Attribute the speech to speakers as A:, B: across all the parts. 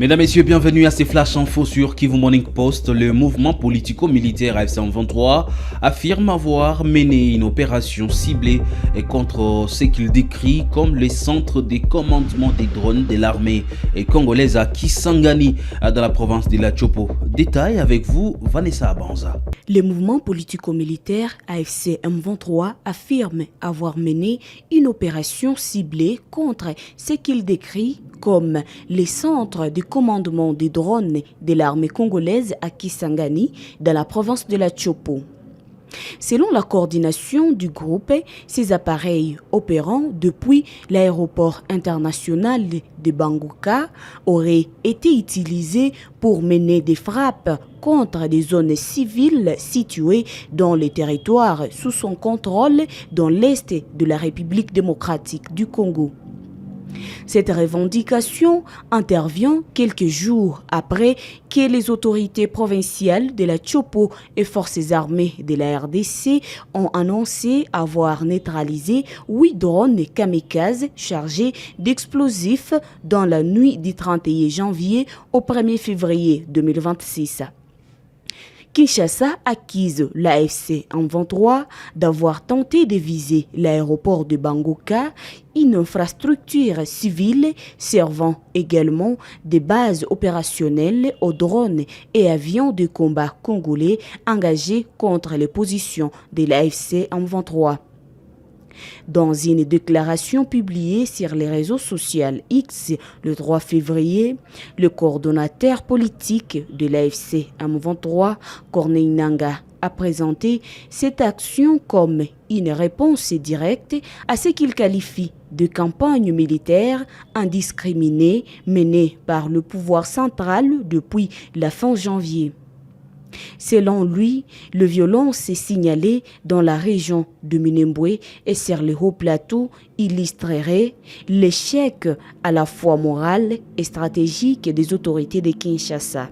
A: Mesdames, Messieurs, bienvenue à ces Flash Info sur Kivu Morning Post. Le mouvement politico-militaire AFC M23 affirme avoir mené une opération ciblée contre ce qu'il décrit comme les centres de commandement des drones de l'armée congolaise à Kisangani, dans la province de la Chopo. Détail avec vous, Vanessa Abanza.
B: Le mouvement politico-militaire AFC M23 affirme avoir mené une opération ciblée contre ce qu'il décrit comme les centres de commandement des drones de l'armée congolaise à Kisangani, dans la province de la Chopo. Selon la coordination du groupe, ces appareils opérant depuis l'aéroport international de Bangoka auraient été utilisés pour mener des frappes contre des zones civiles situées dans les territoires sous son contrôle dans l'est de la République démocratique du Congo. Cette revendication intervient quelques jours après que les autorités provinciales de la Chopo et forces armées de la RDC ont annoncé avoir neutralisé 8 drones kamikazes chargés d'explosifs dans la nuit du 31 janvier au 1er février 2026. Kinshasa accuse l'AFC M23 d'avoir tenté de viser l'aéroport de Bangoka, une infrastructure civile servant également de base opérationnelle aux drones et avions de combat congolais engagés contre les positions de l'AFC M23. Dans une déclaration publiée sur les réseaux sociaux X le 3 février, le coordonnateur politique de l'AFC M23, Corneille Nangaa, a présenté cette action comme une réponse directe à ce qu'il qualifie de campagne militaire indiscriminée menée par le pouvoir central depuis la fin janvier. Selon lui, les violences signalées dans la région de Minembwe et sur le haut plateau illustreraient l'échec à la fois moral et stratégique des autorités de Kinshasa.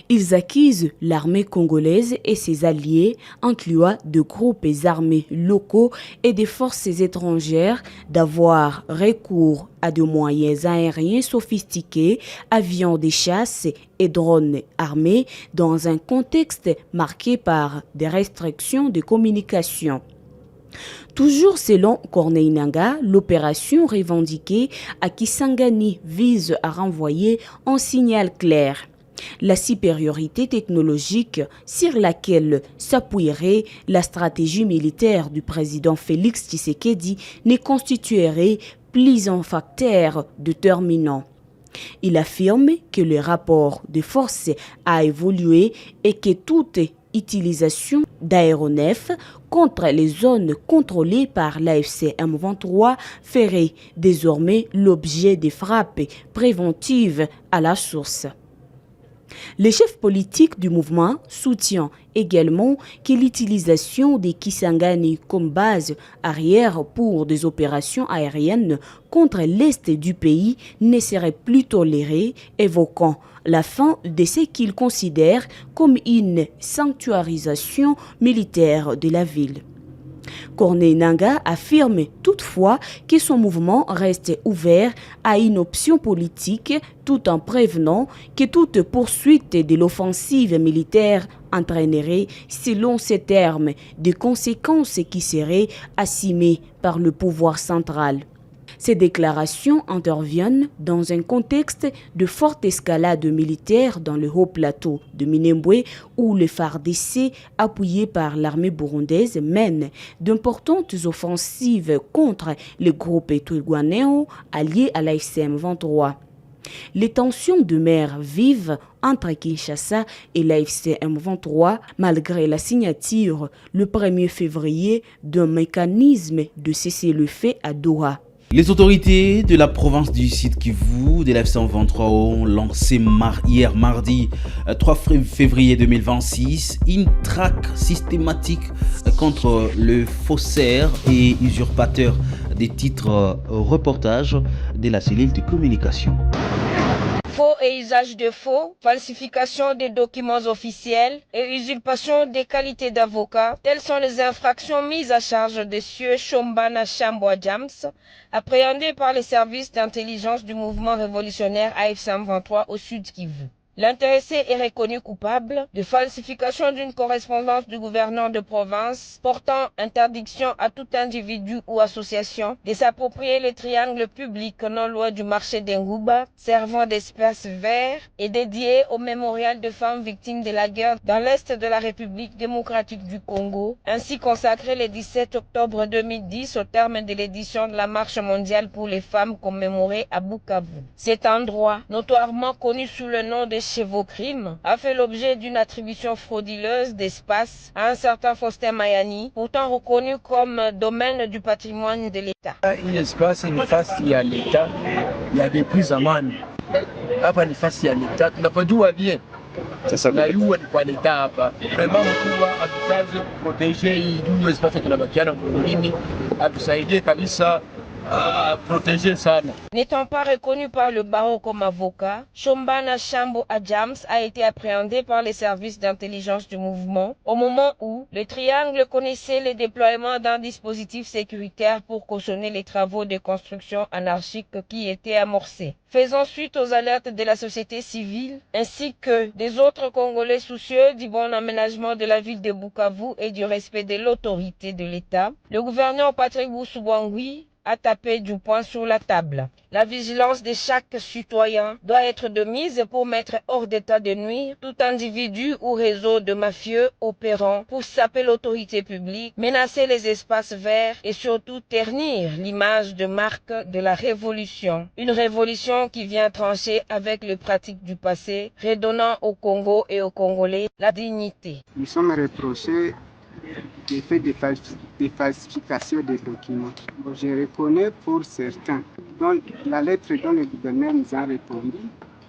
B: Ils accusent l'armée congolaise et ses alliés, incluant de groupes armés locaux et des forces étrangères, d'avoir recours à des moyens aériens sophistiqués, avions de chasse et drones armés dans un contexte marqué par des restrictions de communication. Toujours selon Corneille Nangaa, l'opération revendiquée à Kisangani vise à renvoyer un signal clair. La supériorité technologique sur laquelle s'appuierait la stratégie militaire du président Félix Tshisekedi ne constituerait plus un facteur déterminant. Il affirme que le rapport de force a évolué et que toute utilisation d'aéronefs contre les zones contrôlées par l'AFC M23 ferait désormais l'objet de frappes préventives à la source. Le chef politique du mouvement soutient également que l'utilisation des Kisangani comme base arrière pour des opérations aériennes contre l'est du pays ne serait plus tolérée, évoquant la fin de ce qu'il considère comme une sanctuarisation militaire de la ville. Corneille Nangaa affirme toutefois que son mouvement reste ouvert à une option politique tout en prévenant que toute poursuite de l'offensive militaire entraînerait, selon ses termes, des conséquences qui seraient assumées par le pouvoir central. Ces déclarations interviennent dans un contexte de forte escalade militaire dans le haut plateau de Minembwe où le FARDC, appuyé par l'armée burundaise, mène d'importantes offensives contre les groupes Twirwaneho alliés à l'AFC M23. Les tensions demeurent vives entre Kinshasa et l'AFC M23 malgré la signature le 1er février d'un mécanisme de cessez-le-feu à Doha.
A: Les autorités de la province du Sud Kivu de l'AFC M23 ont lancé hier mardi 3 février 2026 une traque systématique contre le faussaire et usurpateur des titres reportages de la cellule de communication.
C: faux et usage de faux, falsification des documents officiels et usurpation des qualités d'avocat, telles sont les infractions mises à charge de Sieur Shombana Chambo Adjams, appréhendé par les services d'intelligence du mouvement révolutionnaire AFC M23 au Sud Kivu. L'intéressé est reconnu coupable de falsification d'une correspondance du gouverneur de province portant interdiction à tout individu ou association de s'approprier les triangles publics non loin du marché d'Engouba, servant d'espace vert et dédié au mémorial de femmes victimes de la guerre dans l'Est de la République démocratique du Congo, ainsi consacré le 17 octobre 2010 au terme de l'édition de la Marche mondiale pour les femmes commémorée à Bukavu. Cet endroit, notoirement connu sous le nom de Chevocrime, a fait l'objet d'une attribution frauduleuse d'espace à un certain Faustin Mayani, pourtant reconnu comme domaine du patrimoine de l'État.
D: Un espace, une face, il y a l'État, il y a des prises en main. Après, une face, il y a l'État, tu n'as pas d'où à bien. C'est ça. Là, où est l'État hapa. Vraiment, mkuu wa atukaze protéger hii espace tunabakiana mwingine, atusaidie kabisa.
C: N'étant pas reconnu par le barreau comme avocat, Shombana Chambo Adjams a été appréhendé par les services d'intelligence du mouvement au moment où le Triangle connaissait le déploiement d'un dispositif sécuritaire pour cautionner les travaux de construction anarchique qui étaient amorcés. Faisant suite aux alertes de la société civile ainsi que des autres Congolais soucieux du bon aménagement de la ville de Bukavu et du respect de l'autorité de l'État, le gouverneur Patrick Boussou-Bangui a tapé du poing sur la table. La vigilance de chaque citoyen doit être de mise pour mettre hors d'état de nuire tout individu ou réseau de mafieux opérant pour saper l'autorité publique, menacer les espaces verts et surtout ternir l'image de marque de la révolution. Une révolution qui vient trancher avec les pratiques du passé, redonnant au Congo et aux Congolais la dignité.
E: Nous sommes reprochés des faits de falsification des documents. Bon, je reconnais pour certains. Dans la lettre dont le gouverneur nous a répondu,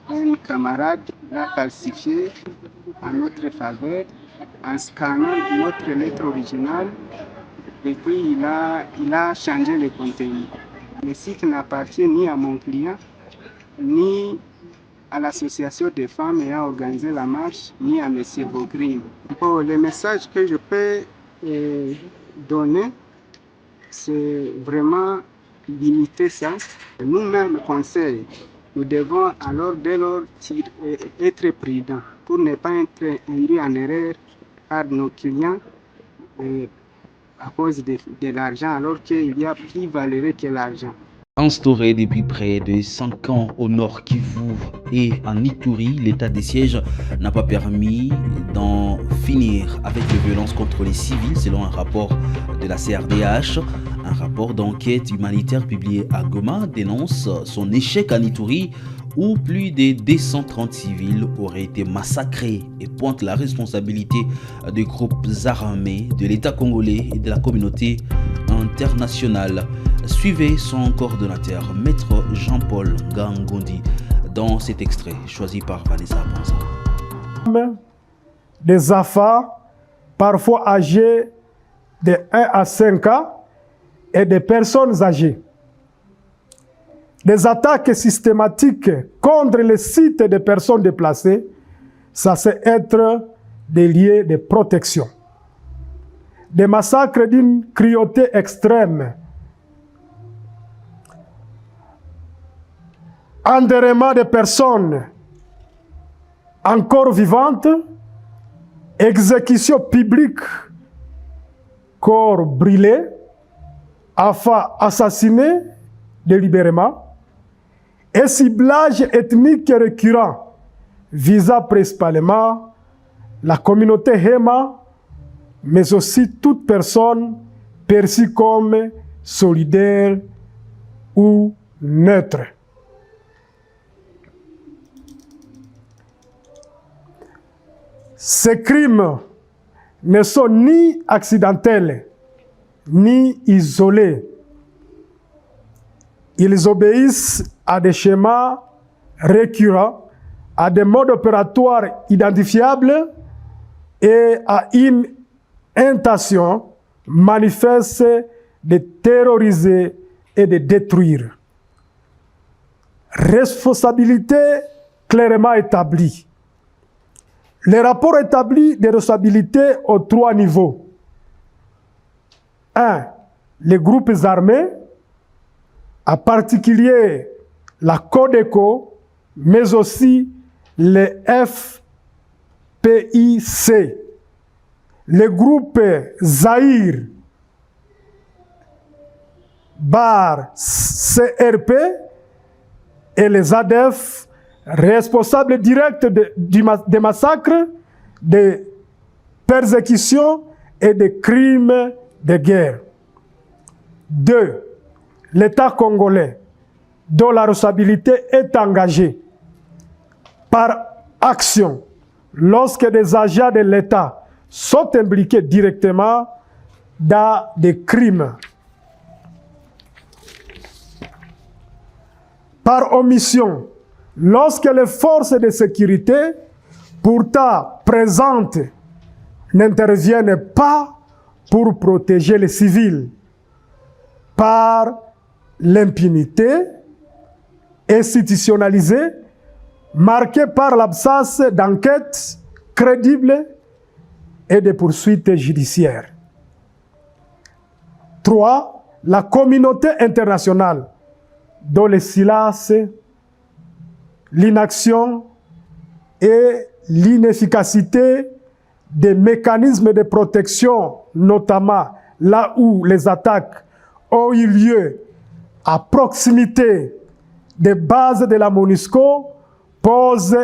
E: un camarade l'a falsifié en notre faveur en scannant notre lettre originale et puis il a changé le contenu. Le site n'appartient ni à mon client, ni à l'association des femmes ayant organisé la marche, ni à M. Bogrine. Bon, le message que je peux donner, c'est vraiment limiter ça. Nous-mêmes, conseil, nous devons alors dès lors être prudents pour ne pas être induits en erreur par nos clients à cause de l'argent, alors qu'il y a plus valeureux que l'argent.
A: Instauré depuis près de 5 ans au nord Kivu et en Ituri, l'état des sièges n'a pas permis d'en finir avec les violences contre les civils selon un rapport de la CRDH. Un rapport d'enquête humanitaire publié à Goma dénonce son échec en Ituri où plus de 230 civils auraient été massacrés et pointe la responsabilité des groupes armés de l'État congolais et de la communauté internationale. Suivez son coordonnateur, Maître Jean-Paul Gangondi, dans cet extrait choisi par Vanessa Panza.
F: Des enfants, parfois âgés de 1 à 5 ans, et des personnes âgées. Des attaques systématiques contre les sites des personnes déplacées, ça c'est être des lieux de protection. Des massacres d'une cruauté extrême. Enterrement de personnes encore vivantes, exécution publique, corps brûlés, enfants assassinés délibérément, et ciblage ethnique récurrent visant principalement la communauté Hema, mais aussi toute personne perçue comme solidaire ou neutre. Ces crimes ne sont ni accidentels, ni isolés. Ils obéissent à des schémas récurrents, à des modes opératoires identifiables et à une intention manifeste de terroriser et de détruire. Responsabilité clairement établis. Les rapports établis des responsabilités aux 3 niveaux. 1. Les groupes armés, en particulier la Codeco, mais aussi les FPIC, les groupes Zahir, Bar CRP et les ADF, responsables directs des massacres, des persécutions et des crimes de guerre. 2. L'État congolais, dont la responsabilité est engagée par action lorsque des agents de l'État sont impliqués directement dans des crimes. Par omission, lorsque les forces de sécurité, pourtant présentes, n'interviennent pas pour protéger les civils. Par l'impunité institutionnalisée, marquée par l'absence d'enquêtes crédibles et de poursuites judiciaires. 3. La communauté internationale, dont le silence, l'inaction et l'inefficacité des mécanismes de protection, notamment là où les attaques ont eu lieu à proximité des bases de la MONUSCO, pose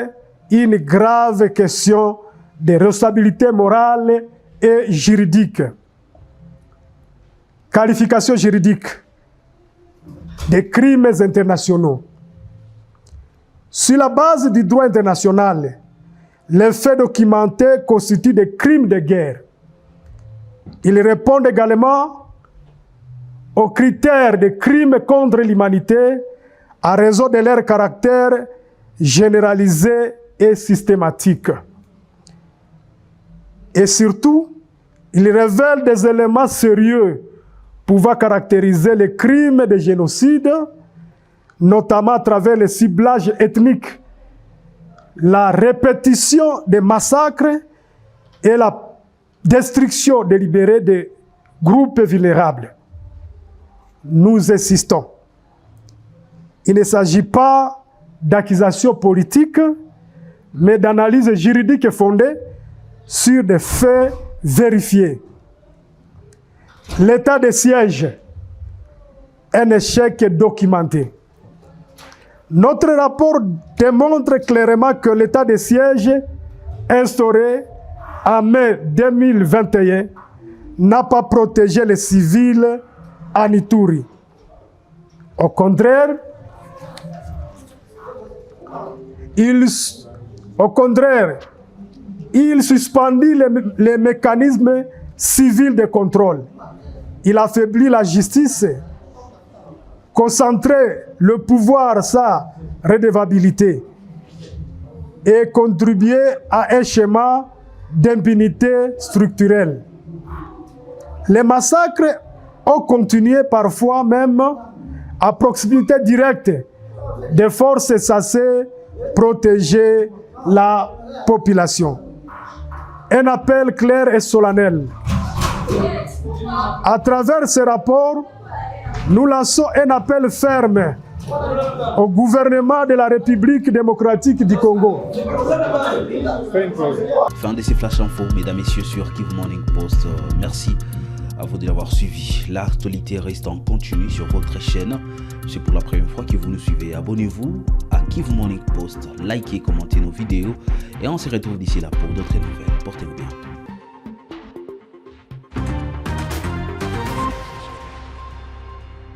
F: une grave question de responsabilité morale et juridique. Qualification juridique des crimes internationaux. Sur la base du droit international, les faits documentés constituent des crimes de guerre. Ils répondent également aux critères de crimes contre l'humanité à raison de leur caractère généralisé et systématique. Et surtout, ils révèlent des éléments sérieux pouvant caractériser les crimes de génocide, notamment à travers le ciblage ethnique, la répétition des massacres et la destruction délibérée des groupes vulnérables. Nous insistons. Il ne s'agit pas d'accusations politiques, mais d'analyses juridiques fondées sur des faits vérifiés. L'état de siège est un échec documenté. Notre rapport démontre clairement que l'état de siège instauré en mai 2021 n'a pas protégé les civils en Ituri. Au contraire, il suspendit les mécanismes civils de contrôle. Il affaiblit la justice, concentrait le pouvoir à sa redevabilité et contribuait à un schéma d'impunité structurelle. Les massacres ont continué parfois même à proximité directe des forces censées protéger la population. Un appel clair et solennel. À travers ce rapport, nous lançons un appel ferme au gouvernement de la République démocratique du Congo.
A: Fin de ces flash infos, mesdames et messieurs, sur Kivu Morning Post. Merci à vous de l'avoir suivi. L'actualité reste en continu sur votre chaîne. C'est pour la première fois que vous nous suivez. Abonnez-vous à Kivu Morning Post, likez, commentez nos vidéos et on se retrouve d'ici là pour d'autres nouvelles. Portez-vous bien.